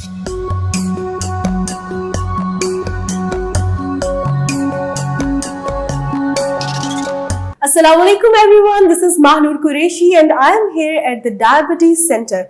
Assalamualaikum everyone, this is Mahnur Qureshi and I am here at the Diabetes Center,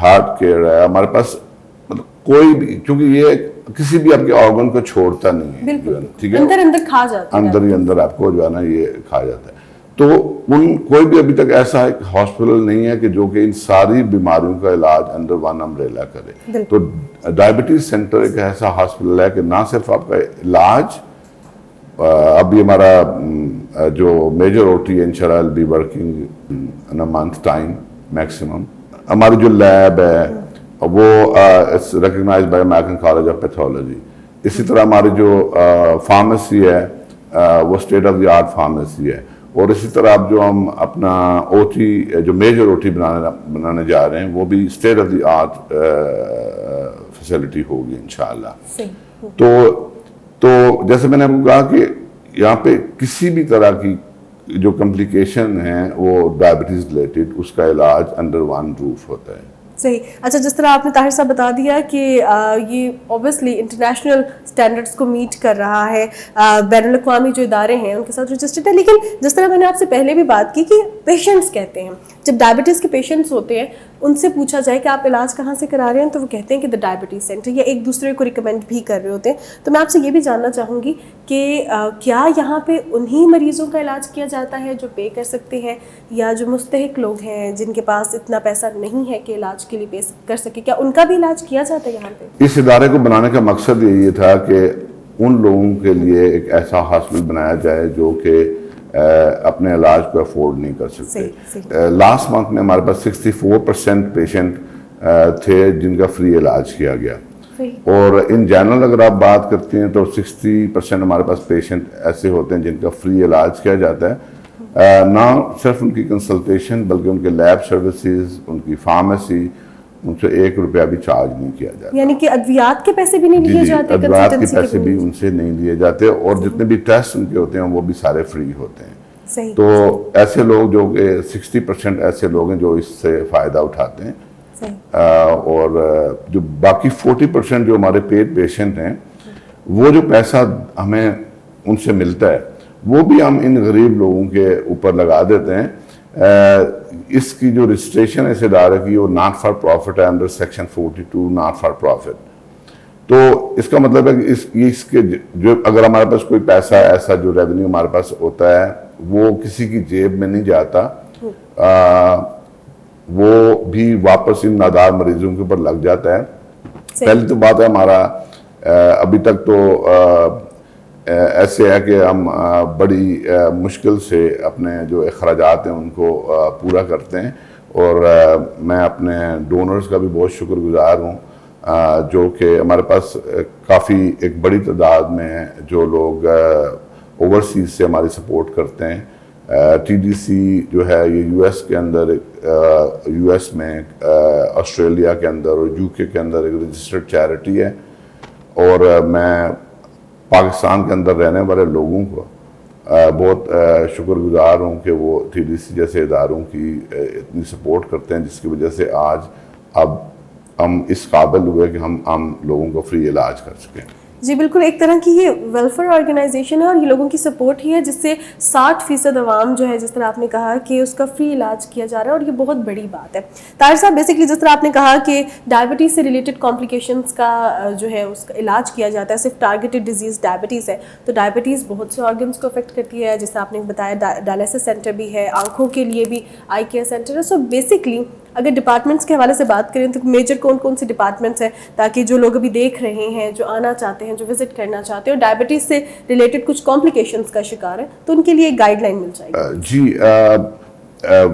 heart care ہے ہمارے پاس، مطلب کوئی بھی، چونکہ یہ کسی بھی آپ کے آرگن کو چھوڑتا نہیں ہے، بالکل ٹھیک ہے، اندر کھا جاتا ہے، اندر ہی اندر آپ کو جو ہے نا یہ کھا جاتا ہے. تو کوئی بھی ابھی تک ایسا ایک ہاسپٹل نہیں ہے کہ جو کہ ان ساری بیماریوں کا علاج انڈر ون امبریلا کرے. تو ڈائبٹیز سینٹر ایک ایسا ہاسپٹل ہے کہ نہ صرف آپ کا علاج، ابھی ہمارا جو میجر او ٹی انشاءاللہ will be working in a month time maximum. ہماری جو لیب ہے وہ recognized by American College of Pathology. اسی طرح ہماری جو فارمیسی ہے وہ state of the art pharmacy ہے. اور اسی طرح اب جو ہم اپنا او ٹی جو میجر او ٹی بنانے جا رہے ہیں وہ بھی state of the art facility ہوگی انشاءاللہ. تو جیسے میں نے آپ کو کہا کہ یہاں پہ کسی بھی طرح کی جو کمپلیکیشن ہیں وہ ڈائبٹیز ریلیٹڈ، اس کا علاج انڈر ون روف ہوتا ہے. صحیح. اچھا، جس طرح آپ نے طاہر صاحب بتا دیا کہ یہ اوبیسلی انٹرنیشنل اسٹینڈرڈس کو میٹ کر رہا ہے، بین الاقوامی جو ادارے ہیں ان کے ساتھ رجسٹرڈ ہے، لیکن جس طرح میں نے آپ سے پہلے بھی بات کی کہ پیشنٹس کہتے ہیں، جب ڈائبٹیز کے پیشنٹس ہوتے ہیں ان سے پوچھا جائے کہ آپ علاج کہاں سے کرا رہے ہیں تو وہ کہتے ہیں کہ دا ڈائبٹیز سینٹر، یا ایک دوسرے کو ریکمینڈ بھی کر رہے ہوتے ہیں. تو میں آپ سے یہ بھی جاننا چاہوں گی کہ کیا یہاں پہ انہی مریضوں کا علاج کیا جاتا ہے جو پے کر سکتے ہیں، یا جو مستحق لوگ ہیں جن کے پاس اتنا پیسہ نہیں ہے کہ علاج کے لیے پے کر سکے، کیا ان کا بھی علاج کیا جاتا ہے یہاں پہ؟ اس ادارے کو بنانے کا مقصد یہ تھا کہ ان لوگوں کے لیے ایک ایسا ہاسپٹل بنایا جائے جو کہ اپنے علاج کو افورڈ نہیں کر سکتے. لاسٹ منتھ میں ہمارے پاس 64% پیشنٹ تھے جن کا فری علاج کیا گیا. اور ان جنرل اگر آپ بات کرتے ہیں تو 60% ہمارے پاس پیشنٹ ایسے ہوتے ہیں جن کا فری علاج کیا جاتا ہے. نہ صرف ان کی کنسلٹیشن بلکہ ان کے لیب سروسز، ان کی فارمیسی، ان سے 1 روپیہ بھی چارج نہیں کیا جاتا. یعنی کہ ادویات کے پیسے بھی نہیں لیے جاتے؟ ادویات کے پیسے بھی ان سے نہیں لیے جاتے، اور جتنے بھی ٹیسٹ ان کے ہوتے ہیں وہ بھی سارے فری ہوتے ہیں. تو ایسے لوگ جو کہ 60% ایسے لوگ ہیں جو اس سے فائدہ اٹھاتے ہیں. اور جو باقی 40% جو ہمارے پیڈ پیشنٹ ہیں وہ جو پیسہ ہمیں ان سے ملتا ہے وہ بھی ہم ان غریب لوگوں کے اوپر لگا دیتے ہیں. اس کی جو رجسٹریشن ہے اس ادارے کی وہ ناٹ فار پروفٹ ہے، under section 42 not for profit. تو اس کا مطلب ہے کہ اس کے جو اگر ہمارے پاس کوئی پیسہ ایسا جو ریونیو ہمارے پاس ہوتا ہے وہ کسی کی جیب میں نہیں جاتا، وہ بھی واپس ان نادار مریضوں کے اوپر لگ جاتا ہے. پہلی تو بات ہے ہمارا ابھی تک تو ایسے ہے کہ ہم بڑی مشکل سے اپنے جو اخراجات ہیں ان کو پورا کرتے ہیں. اور میں اپنے ڈونرز کا بھی بہت شکر گزار ہوں جو کہ ہمارے پاس کافی ایک بڑی تعداد میں جو لوگ اوورسیز سے ہماری سپورٹ کرتے ہیں. ٹی ڈی سی جو ہے یہ یو ایس کے اندر، یو ایس میں، آسٹریلیا کے اندر اور یو کے اندر ایک رجسٹرڈ چیریٹی ہے. اور میں پاکستان کے اندر رہنے والے لوگوں کو بہت شکر گزار ہوں کہ وہ ٹی ڈی سی جیسے اداروں کی اتنی سپورٹ کرتے ہیں، جس کی وجہ سے آج اب ہم اس قابل ہوئے کہ ہم عام لوگوں کو فری علاج کر سکیں. جی بالکل، ایک طرح کی یہ ویلفیئر آرگنائزیشن ہے اور یہ لوگوں کی سپورٹ ہی ہے جس سے 60% عوام جو ہے، جس طرح آپ نے کہا کہ اس کا فری علاج کیا جا رہا ہے، اور یہ بہت بڑی بات ہے. طاہر صاحب بیسکلی جس طرح آپ نے کہا کہ ڈائبٹیز سے ریلیٹڈ کمپلیکیشنس کا جو ہے اس کا علاج کیا جاتا ہے، صرف ٹارگیٹڈ ڈیزیز ڈائبٹیز ہے. تو ڈائبٹیز بہت سے آرگنس کو افیکٹ کرتی ہے، جیسے آپ نے بتایا ڈائلیسس سینٹر بھی ہے، آنکھوں کے لیے بھی آئی کیئر سینٹر ہے. سو بیسکلی اگر ڈپارٹمنٹس کے حوالے سے بات کریں تو میجر کون کون سے ڈپارٹمنٹس ہیں تاکہ جو لوگ ابھی دیکھ رہے ہیں، جو آنا چاہتے ہیں، جو وزٹ کرنا چاہتے ہیں اور ڈائبٹیز سے ریلیٹڈ کچھ کمپلیکیشنس کا شکار ہے، تو ان کے لیے ایک گائیڈ لائن مل جائے گی؟ جی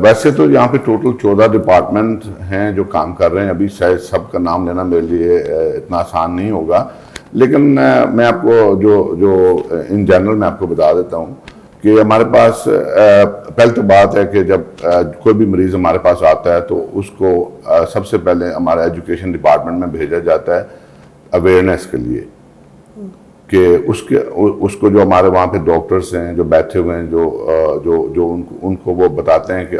ویسے تو یہاں پہ ٹوٹل 14 ڈپارٹمنٹ ہیں جو کام کر رہے ہیں. ابھی شاید سب کا نام لینا میرے لیے اتنا آسان نہیں ہوگا، لیکن میں آپ کو جو ان جنرل میں آپ کو بتا دیتا ہوں کہ ہمارے پاس پہلے تو بات ہے کہ جب کوئی بھی مریض ہمارے پاس آتا ہے تو اس کو سب سے پہلے ہمارے ایجوکیشن ڈپارٹمنٹ میں بھیجا جاتا ہے اویئرنیس کے لیے، کہ اس کو جو ہمارے وہاں پہ ڈاکٹرز ہیں جو بیٹھے ہوئے ہیں جو ان کو وہ بتاتے ہیں کہ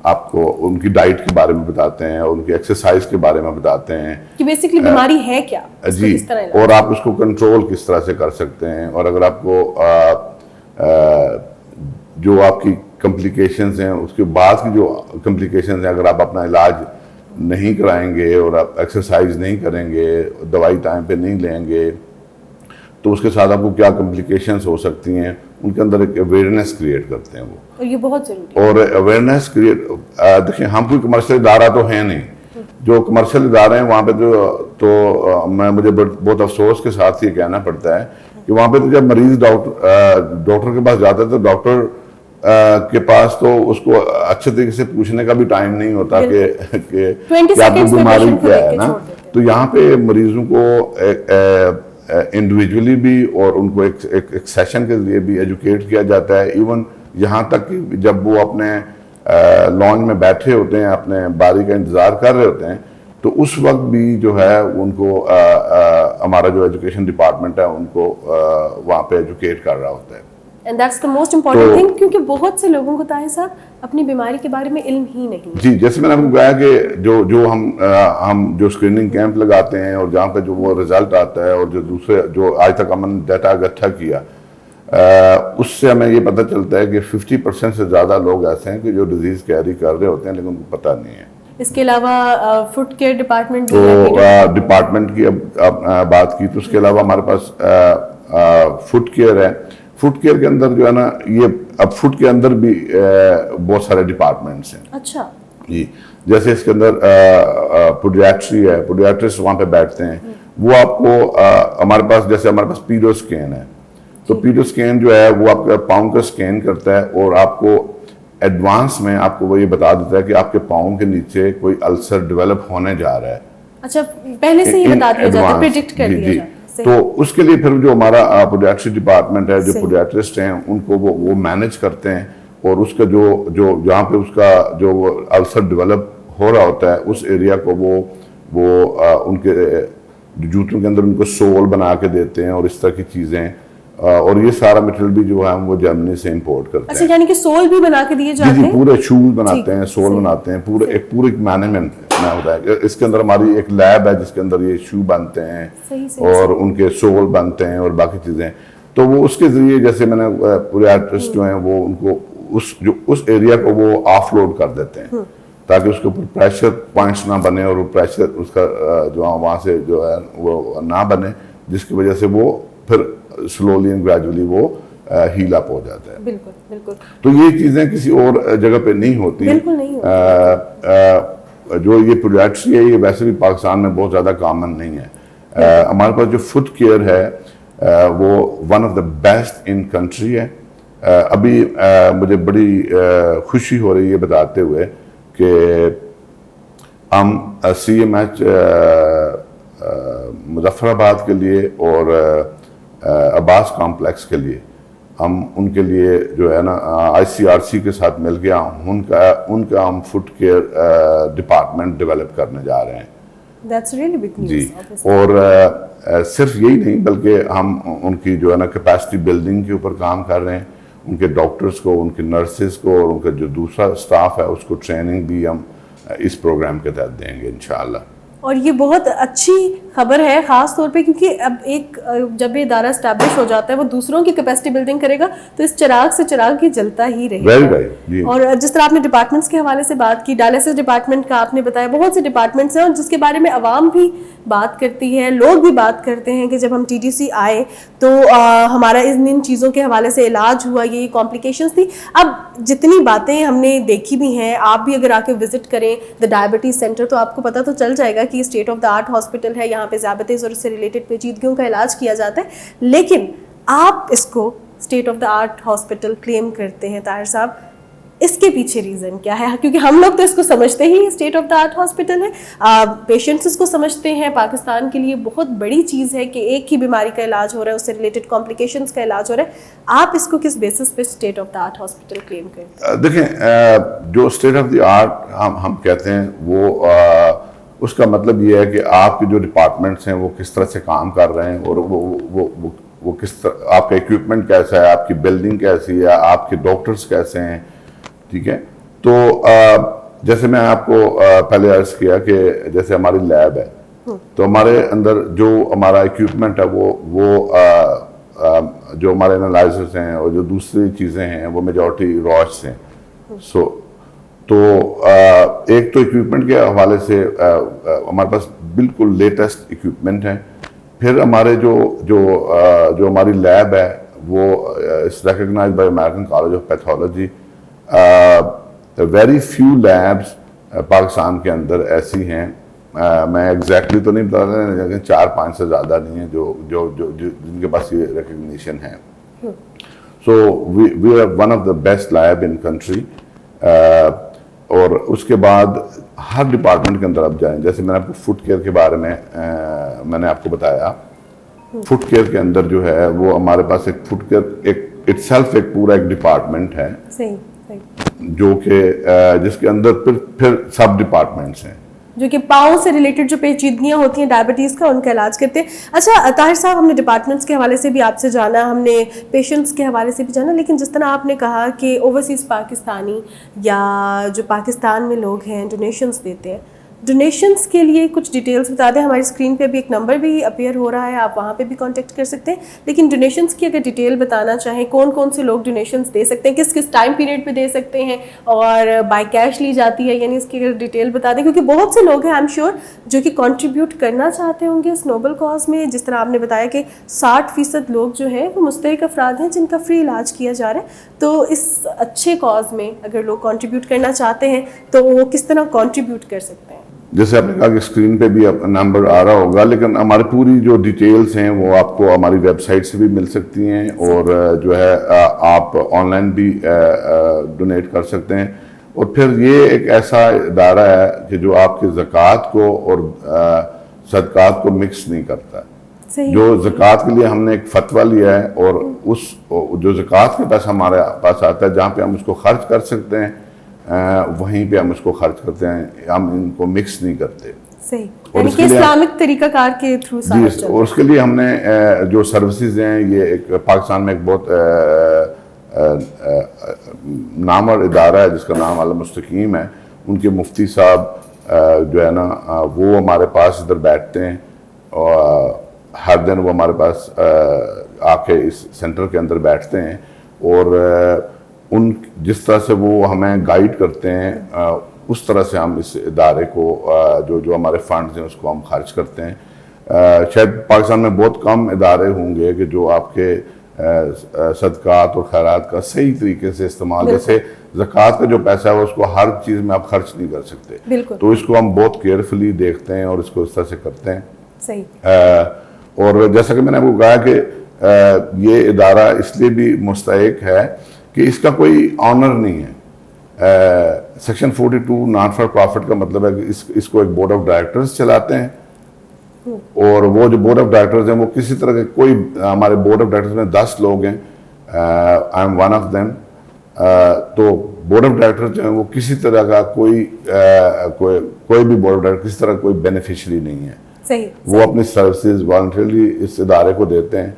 آپ کو ان کی ڈائٹ کے بارے میں بتاتے ہیں، اور ان کی ایکسرسائز کے بارے میں بتاتے ہیں کہ بیسکلی بیماری ہے کیا جی، اور آپ اس کو کنٹرول کس طرح سے کر سکتے ہیں. اور اگر آپ کو جو آپ کی کمپلیکیشنز ہیں, اس کے بعد کی جو کمپلیکیشنز ہیں, اگر آپ اپنا علاج نہیں کرائیں گے اور آپ ایکسرسائز نہیں کریں گے, دوائی ٹائم پہ نہیں لیں گے, تو اس کے ساتھ آپ کو کیا کمپلیکیشنز ہو سکتی ہیں, ان کے اندر ایک اویئرنیس کریٹ کرتے ہیں وہ. اور یہ بہت ضروری ہے. اور اویئرنیس کریٹ, دیکھیں ہم کوئی کمرشل ادارہ تو ہیں نہیں, جو کمرشل ادارے ہیں وہاں پہ تو مجھے بہت افسوس کے ساتھ یہ کہنا پڑتا ہے کہ وہاں پہ تو جب مریض ڈاکٹر کے پاس جاتا ہے تو ڈاکٹر کے پاس تو اس کو اچھے طریقے سے پوچھنے کا بھی ٹائم نہیں ہوتا کہ آپ کی بیماری کیا ہے نا. تو یہاں پہ مریضوں کو انڈیویجولی بھی اور ان کو ایک سیشن کے ذریعے بھی ایجوکیٹ کیا جاتا ہے. ایون یہاں تک کہ جب وہ اپنے لانچ میں بیٹھے ہوتے ہیں, اپنے باری کا انتظار کر رہے ہوتے ہیں, تو اس وقت بھی جو ہے ان کو ہمارا جو ایجوکیشن ڈپارٹمنٹ ہے ان کو وہاں پہ ایجوکیٹ کر رہا ہوتا ہے. And that's the most important thing, کیونکہ بہت سے لوگوں کو طاہر صاحب اپنی بیماری کے بارے میں علم ہی نہیں. جی, جیسے میں نے آپ کو کہا کہ جو ہم جو اسکریننگ کیمپ لگاتے ہیں اور جہاں پہ جو وہ رزلٹ آتا ہے, اور جو دوسرے جو آج تک ہم نے ڈیٹا اکٹھا کیا, اس سے ہمیں یہ پتہ چلتا ہے کہ 50% سے زیادہ لوگ ایسے ہیں کہ جو ڈیزیز کیری کر رہے ہوتے ہیں لیکن ان کو پتہ نہیں ہے. اس کے علاوہ فوڈ کیئر ڈپارٹمنٹ تو ڈپارٹمنٹ کی اب بات کی تو اس کے علاوہ ہمارے پاس فوڈ کیئر ہے. فوڈ کیئر کے اندر جو ہے نا, یہ اب فوڈ کے اندر بھی بہت سارے ڈپارٹمنٹس ہیں. اچھا جی, جیسے اس کے اندر پیڈیاٹری ہے, پیڈیاٹرسٹ وہاں پہ بیٹھتے ہیں. وہ آپ کو ہمارے پاس پیڈو اسکین ہے, تو پیڈو اسکین جو ہے وہ آپ کا پاؤں کا اسکین کرتا ہے اور آپ کو ایڈوانس میں آپ کو وہ یہ بتا دیتا ہے کہ آپ کے پاؤں کے نیچے کوئی السر ڈیولپ ہونے جا رہا ہے. اچھا, پہلے سے ہی بتا دیا جاتا ہے, پریڈکٹ کر دیا جاتا ہے. تو اس کے لیے پھر جو ہمارا پیڈیاٹری ڈپارٹمنٹ ہے, جو پیڈیاٹرسٹ ہیں, ان کو وہ مینج کرتے ہیں, اور اس کا جو جہاں پہ اس کا جو السر ڈیولپ ہو رہا ہوتا ہے اس ایریا کو وہ ان کے جوتوں کے اندر ان کو سول بنا کے دیتے ہیں اور اس طرح کی چیزیں. اور یہ سارا مٹیریل بھی جو ہے ہم وہ جرمنی سے امپورٹ کرتے ہیں. اچھا, یعنی کہ سول بھی بنا کے دیے جاتے ہیں. جی, پورے شوز بناتے ہیں, سول بناتے ہیں, پورے مینجمنٹ ہوتا ہے. اس کے اندر ہماری ایک لیب ہے جس کے اندر یہ شو بنتے ہیں اور ان کے سول بنتے ہیں اور باقی چیزیں. تو وہ اس کے ذریعے, جیسے میں نے پورے آرٹسٹ جو ہیں وہ ان کو اس ایریا کو وہ آف لوڈ کر دیتے ہیں تاکہ اس کے اوپر پریشر پوائنٹس نہ بنے, اور وہ پریشر اس کا جو وہاں سے جو ہے وہ نہ بنے, جس کی وجہ سے وہ پھر سلولی اینڈ گریجولی وہ ہیل اپ ہو جاتا ہے. بالکل بالکل. تو یہ چیزیں کسی اور جگہ پہ نہیں ہوتی. بالکل نہیں ہوتی. جو یہ پیڈیاٹری ہے یہ ویسے بھی پاکستان میں بہت زیادہ کامن نہیں ہے. ہمارے پاس جو فوڈ کیئر ہے وہ one of the best in country ہے. ابھی مجھے بڑی خوشی ہو رہی ہے بتاتے ہوئے کہ ہم CMH مظفر آباد کے لیے اور عباس کمپلیکس کے لیے ہم ان کے لیے جو ہے نا ICRC کے ساتھ مل کے ان کا ہم فوڈ کیئر ڈپارٹمنٹ ڈیولپ کرنے جا رہے ہیں. That's really big news. جی, اور صرف یہی نہیں بلکہ ہم ان کی جو ہے نا کیپیسٹی بلڈنگ کے اوپر کام کر رہے ہیں. ان کے ڈاکٹرز کو, ان کے نرسز کو اور ان کا جو دوسرا اسٹاف ہے اس کو ٹریننگ بھی ہم اس پروگرام کے تحت دیں گے انشاءاللہ. اور یہ بہت اچھی خبر ہے خاص طور پہ کیونکہ اب ایک جب یہ ادارہ اسٹیبلش ہو جاتا ہے وہ دوسروں کی کیپیسٹی بلڈنگ کرے گا تو اس چراغ سے چراغ ہی جلتا ہی رہے گا. اور جس طرح آپ نے ڈپارٹمنٹس کے حوالے سے بات کی, ڈائلسس ڈپارٹمنٹ کا آپ نے بتایا, بہت سے ڈپارٹمنٹس ہیں اور جس کے بارے میں عوام بھی بات کرتی ہے, لوگ بھی بات کرتے ہیں کہ جب ہم TTC آئے تو ہمارا ان چیزوں کے حوالے سے علاج ہوا, یہ کمپلیکیشنز تھی. اب جتنی باتیں ہم نے دیکھی بھی ہیں, آپ بھی اگر آ کے وزٹ کریں دا ڈائبٹیز سینٹر تو آپ کو پتہ تو چل جائے گا کہ state of the art hospital ہے. یہاں پہ ذیابیطس اور اس سے ریلیٹڈ پیچیدگیوں کا علاج کیا جاتا ہے, لیکن آپ اس کو state of the art hospital claim کرتے ہیں. طاہر صاحب, اس کے پیچھے ریزن کیا ہے؟ کیونکہ ہم لوگ تو اس کو سمجھتے ہی state of the art hospital ہے, پیشنٹس اس کو سمجھتے ہیں, پاکستان کے لیے بہت بڑی چیز ہے کہ ایک ہی بیماری کا علاج ہو رہا ہے, اس سے ریلیٹڈ کمپلیکیشنز کا علاج ہو رہا ہے. آپ اس کو کس بیسس پہ state of the art hospital claim کرتے ہیں؟ دیکھیں, جو اسٹیٹ آف دی آرٹ ہم کہتے ہیں وہ اس کا مطلب یہ ہے کہ آپ کے جو ڈپارٹمنٹس ہیں وہ کس طرح سے کام کر رہے ہیں, اور وہ کس طرح, آپ کا ایکوپمنٹ کیسا ہے, آپ کی بلڈنگ کیسی ہے, آپ کے ڈاکٹرز کیسے ہیں. ٹھیک ہے, تو جیسے میں آپ کو پہلے عرض کیا کہ جیسے ہماری لیب ہے تو ہمارے اندر جو ہمارا ایکوپمنٹ ہے وہ جو ہمارے انالائزرز ہیں اور جو دوسری چیزیں ہیں وہ میجورٹی راش ہیں. تو ایک تو اکوپمنٹ کے حوالے سے ہمارے پاس بالکل لیٹسٹ اکوپمنٹ ہیں. پھر ہمارے جو ہماری لیب ہے وہ recognize by American College of Pathology. Very few labs Pakistan کے اندر ایسی ہیں, میں ایگزیکٹلی تو نہیں بتا رہا لیکن 4-5 سے زیادہ نہیں ہیں جو جن کے پاس یہ ریکگنیشن ہے. So we are one of the best lab in country. اور اس کے بعد ہر ڈپارٹمنٹ کے اندر آپ جائیں, جیسے میں نے آپ کو فٹ کیئر کے بارے میں نے آپ کو بتایا, فٹ کیئر کے اندر جو ہے وہ ہمارے پاس ایک فٹ کیئر ایک اٹ سیلف ایک پورا ایک ڈپارٹمنٹ ہے جو کہ جس کے اندر پھر سب ڈپارٹمنٹس ہیں جو کہ پاؤں سے ریلیٹڈ جو پیچیدگیاں ہوتی ہیں ڈائبٹیز کا ان کا علاج کرتے ہیں. اچھا طاہر صاحب, ہم نے ڈپارٹمنٹس کے حوالے سے بھی آپ سے جانا, ہم نے پیشنٹس کے حوالے سے بھی جانا, لیکن جس طرح آپ نے کہا کہ اوورسیز پاکستانی یا جو پاکستان میں لوگ ہیں ڈونیشنس دیتے ہیں, ڈونیشنس کے لیے کچھ ڈیٹیلز بتا دیں. ہماری اسکرین پہ بھی ایک نمبر بھی اپیئر ہو رہا ہے, آپ وہاں پہ بھی کانٹیکٹ کر سکتے ہیں. لیکن ڈونیشنس کی اگر ڈیٹیل بتانا چاہیں, کون کون سے لوگ ڈونیشنس دے سکتے ہیں, کس کس ٹائم پیریڈ پہ دے سکتے ہیں, اور بائی کیش لی جاتی ہے, یعنی اس کی اگر ڈیٹیل بتا دیں, کیونکہ بہت سے لوگ ہیں آئی ایم شیور جو کہ کنٹریبیوٹ کرنا چاہتے ہوں گے اس نوبل کاز میں. جس طرح آپ نے بتایا کہ 60% لوگ جو ہیں وہ مستحق افراد ہیں جن کا فری علاج کیا جا رہا ہے. تو اس اچھے کاز میں اگر لوگ کنٹریبیوٹ کرنا چاہتے ہیں تو وہ کس طرح کنٹریبیوٹ کر سکتے ہیں؟ جیسے آپ نے کہا کہ اسکرین پہ بھی نمبر آ رہا ہوگا, لیکن ہماری پوری جو ڈیٹیلز ہیں وہ آپ کو ہماری ویب سائٹ سے بھی مل سکتی ہیں, اور جو ہے آپ آن لائن بھی ڈونیٹ کر سکتے ہیں. اور پھر یہ ایک ایسا ادارہ ہے کہ جو آپ کے زکوٰۃ کو اور صدقات کو مکس نہیں کرتا. جو زکوٰۃ کے لیے ہم نے ایک فتویٰ لیا ہے, اور اس جو زکوٰۃ کے پیسہ ہمارے پاس آتا ہے جہاں پہ ہم اس کو خرچ کر سکتے ہیں وہیں پہ ہم اس کو خرچ کرتے ہیں, ہم ان کو مکس نہیں کرتے. صحیح, یعنی کہ اسلامک طریقہ کار کے تھرو سارا چلتا ہے. اور اس کے لیے ہم نے جو سروسز ہیں, یہ ایک پاکستان میں ایک بہت نامور ادارہ ہے جس کا نام المستقیم ہے. ان کے مفتی صاحب جو ہے نا وہ ہمارے پاس ادھر بیٹھتے ہیں, اور ہر دن وہ ہمارے پاس آ کے اس سینٹر کے اندر بیٹھتے ہیں, اور ان جس طرح سے وہ ہمیں گائیڈ کرتے ہیں اس طرح سے ہم اس ادارے کو جو ہمارے فنڈز ہیں اس کو ہم خرچ کرتے ہیں. شاید پاکستان میں بہت کم ادارے ہوں گے کہ جو آپ کے صدقات اور خیرات کا صحیح طریقے سے استعمال, جیسے زکوٰۃ کا جو پیسہ ہے اس کو ہر چیز میں آپ خرچ نہیں کر سکتے, تو اس کو ہم بہت کیئرفلی دیکھتے ہیں اور اس کو اس طرح سے کرتے ہیں. صحیح. اور جیسا کہ میں نے آپ کو کہا کہ یہ ادارہ اس لیے بھی مستحق ہے کہ اس کا کوئی آنر نہیں ہے. سیکشن 42 نان فار پرافٹ کا مطلب ہے کہ اس کو ایک بورڈ آف ڈائریکٹرز چلاتے ہیں, اور وہ جو بورڈ آف ڈائریکٹرز ہیں وہ کسی طرح کے کوئی, ہمارے بورڈ آف ڈائریکٹرز میں 10 لوگ ہیں, I am one of them. تو بورڈ آف ڈائریکٹر جو ہیں وہ کسی طرح کا کوئی بھی بورڈ آف ڈائریکٹر کسی طرح کوئی بینیفیشری نہیں ہے. وہ اپنی سروسز والنٹریلی اس ادارے کو دیتے ہیں.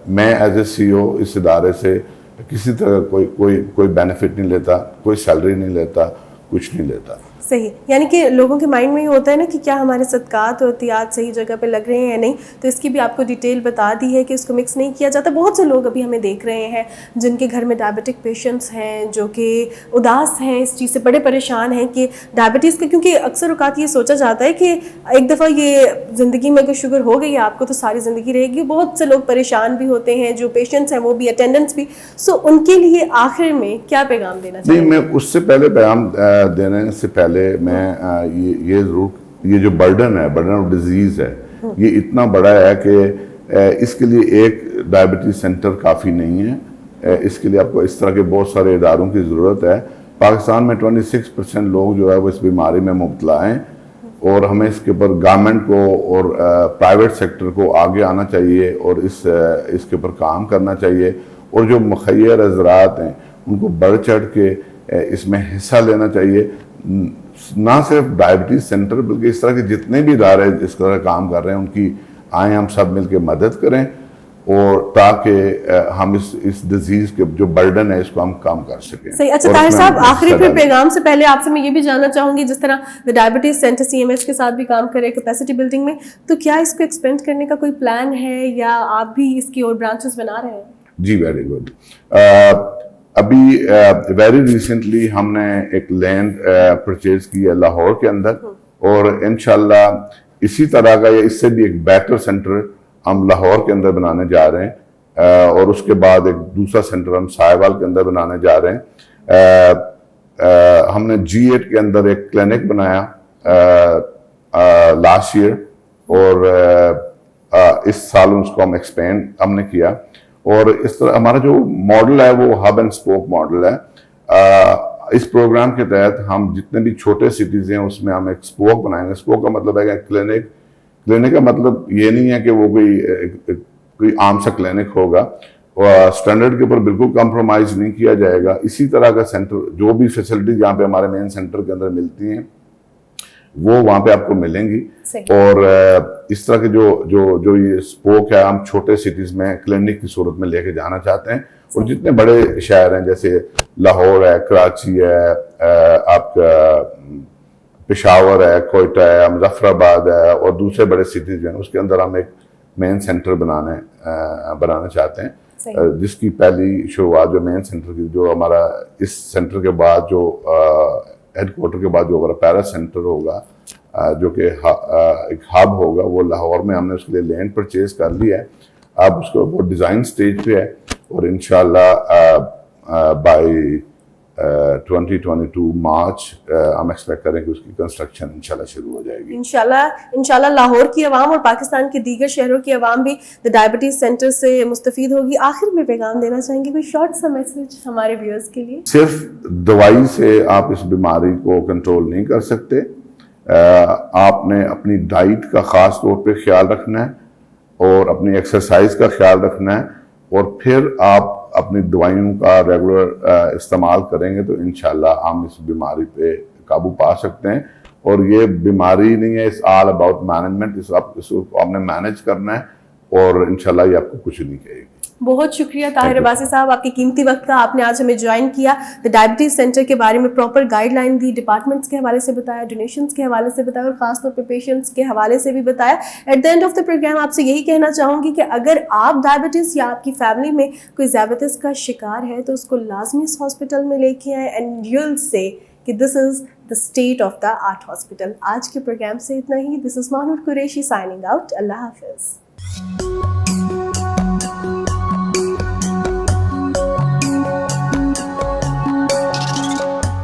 میں ایز اے سی او اس ادارے سے کسی طرح کوئی بینیفٹ نہیں لیتا, کوئی سیلری نہیں لیتا, کچھ نہیں لیتا. صحیح, یعنی کہ لوگوں کے مائنڈ میں یہ ہوتا ہے نا کہ کیا ہمارے صدقات اور عطیات صحیح جگہ پہ لگ رہے ہیں یا نہیں, تو اس کی بھی آپ کو ڈیٹیل بتا دی ہے کہ اس کو مکس نہیں کیا جاتا. بہت سے لوگ ابھی ہمیں دیکھ رہے ہیں جن کے گھر میں ڈائبٹک پیشنٹس ہیں جو کہ اداس ہیں, اس چیز سے بڑے پریشان ہیں کہ ڈائبٹیز کا, کیونکہ اکثر اوقات یہ سوچا جاتا ہے کہ ایک دفعہ یہ زندگی میں اگر شوگر ہو گئی آپ کو تو ساری زندگی رہے گی. بہت سے لوگ پریشان بھی ہوتے ہیں, جو پیشنٹس ہیں وہ بھی, اٹینڈنٹس بھی. سو ان کے لیے آخر میں کیا پیغام دینا چاہیے؟ نہیں, میں اس سے پہلے پیغام دینے سے پہلے میں یہ ضرور, یہ جو برڈن آف ڈیزیز ہے یہ اتنا بڑا ہے کہ اس کے لیے ایک ڈائبٹیز سینٹر کافی نہیں ہے. اس کے لیے آپ کو اس طرح کے بہت سارے اداروں کی ضرورت ہے. پاکستان میں 26% لوگ جو ہے وہ اس بیماری میں مبتلا ہیں, اور ہمیں اس کے اوپر گورنمنٹ کو اور پرائیویٹ سیکٹر کو آگے آنا چاہیے اور اس کے اوپر کام کرنا چاہیے, اور جو مخیر حضرات ہیں ان کو بڑھ چڑھ کے اس میں حصہ لینا چاہیے. نہ صرف ڈائبٹیز سینٹر بلکہ اس طرح کے جتنے بھی ادارے اس طرح کام کر رہے ہیں ان کی آئیں ہم سب مل کے مدد کریں, اور تاکہ ہم اس ڈیزیز کے جو برڈن ہے اس کو ہم کم کر سکیں. صحیح. اچھا طاہر صاحب, آخری پھر پیغام سے پہلے آپ سے میں یہ بھی جاننا چاہوں گی, جس طرح ڈائبٹیز سینٹر CMH کے ساتھ بھی کام کرے کیپیسٹی بلڈنگ میں, تو کیا اس کو ایکسپینڈ کرنے کا کوئی پلان ہے یا آپ بھی اس کی اور برانچز بنا رہے ہیں؟ جی, ویری گڈ. ابھی ویری ریسنٹلی ہم نے ایک لینڈ پرچیز کی ہے لاہور کے اندر, اور انشاءاللہ اسی طرح کا یا اس سے بھی ایک بہتر سینٹر ہم لاہور کے اندر بنانے جا رہے ہیں, اور اس کے بعد ایک دوسرا سینٹر ہم ساہیوال کے اندر بنانے جا رہے ہیں. ہم نے G8 کے اندر ایک کلینک بنایا لاسٹ ایئر, اور اس سال اس کو ہم ایکسپینڈ ہم نے کیا, اور اس طرح ہمارا جو ماڈل ہے وہ ہب اینڈ اسپوک ماڈل ہے. اس پروگرام کے تحت ہم جتنے بھی چھوٹے سٹیز ہیں اس میں ہم ایک اسپوک بنائیں گے. اسپوک کا مطلب ہے کہ کلینک کا مطلب یہ نہیں ہے کہ وہ کوئی عام سا کلینک ہوگا, اسٹینڈرڈ کے اوپر بالکل کمپرومائز نہیں کیا جائے گا. اسی طرح کا سینٹر جو بھی فیسلٹی جہاں پہ ہمارے مین سینٹر کے اندر ملتی ہیں وہ وہاں پہ آپ کو ملیں گی. اور اس طرح کے جو یہ اسپوک ہے ہم چھوٹے سٹیز میں کلینک کی صورت میں لے کے جانا چاہتے ہیں. اور جتنے بڑے شہر ہیں جیسے لاہور ہے, کراچی ہے, آپ کا پشاور ہے, کوئٹہ ہے, مظفر آباد ہے, اور دوسرے بڑے سٹیز ہیں, اس کے اندر ہم ایک مین سینٹر بنانا چاہتے ہیں, جس کی پہلی شروعات جو مین سینٹر کی جو ہمارا اس سینٹر کے بعد جو ہیڈ کوارٹر کے بعد جو ہمارا پیرا سینٹر ہوگا جو کہ ایک ہب ہوگا, وہ لاہور میں ہم نے اس کے لیے لینڈ پرچیز کر لیا ہے. اب اس کو وہ ڈیزائن سٹیج پہ ہے, اور انشاءاللہ بائی 2022 مارچ ہم ایکسپیکٹ کریں کہ اس کی کنسٹرکشن انشاءاللہ شروع ہو جائے گی. انشاءاللہ لاہور کی عوام اور پاکستان کے دیگر شہروں کی عوام بھی ڈائبٹیز سینٹر سے مستفید ہوگی. آخر میں پیغام دینا چاہیں گے, کوئی شارٹ سا میسج ہمارے ویورز کے لیے؟ صرف دوائی سے آپ اس بیماری کو کنٹرول نہیں کر سکتے, آپ نے اپنی ڈائٹ کا خاص طور پہ خیال رکھنا ہے, اور اپنی ایکسرسائز کا خیال رکھنا ہے, اور پھر آپ اپنی دوائیوں کا ریگولر استعمال کریں گے تو انشاءاللہ ہم اس بیماری پہ قابو پا سکتے ہیں. اور یہ بیماری نہیں ہے, اٹس آل اباؤٹ مینجمنٹ, اس کو آپ نے مینج کرنا ہے, اور انشاءاللہ یہ آپ کو کچھ نہیں کہے گی. بہت شکریہ طاہر عباسی صاحب, آپ کی قیمتی وقت کا آپ نے آج ہمیں جوائن کیا, ڈائبٹیز سینٹر کے بارے میں پراپر گائیڈ لائن دی, ڈپارٹمنٹس کے حوالے سے بتایا, ڈونیشنز کے حوالے سے بتایا, اور خاص طور پہ پیشنٹس کے حوالے سے بھی بتایا. At the end of the program آپ سے یہی کہنا چاہوں گی کہ اگر آپ ڈائبٹیز یا آپ کی فیملی میں کوئی ذیابیطس کا شکار ہے تو اس کو لازمی اس ہاسپٹل میں لے کے آئیں, اینڈ یو ول سے کہ this is the state of the art hospital. آج کے پروگرام سے اتنا ہی. This is Mahnoor Qureshi signing out. اللہ حافظ.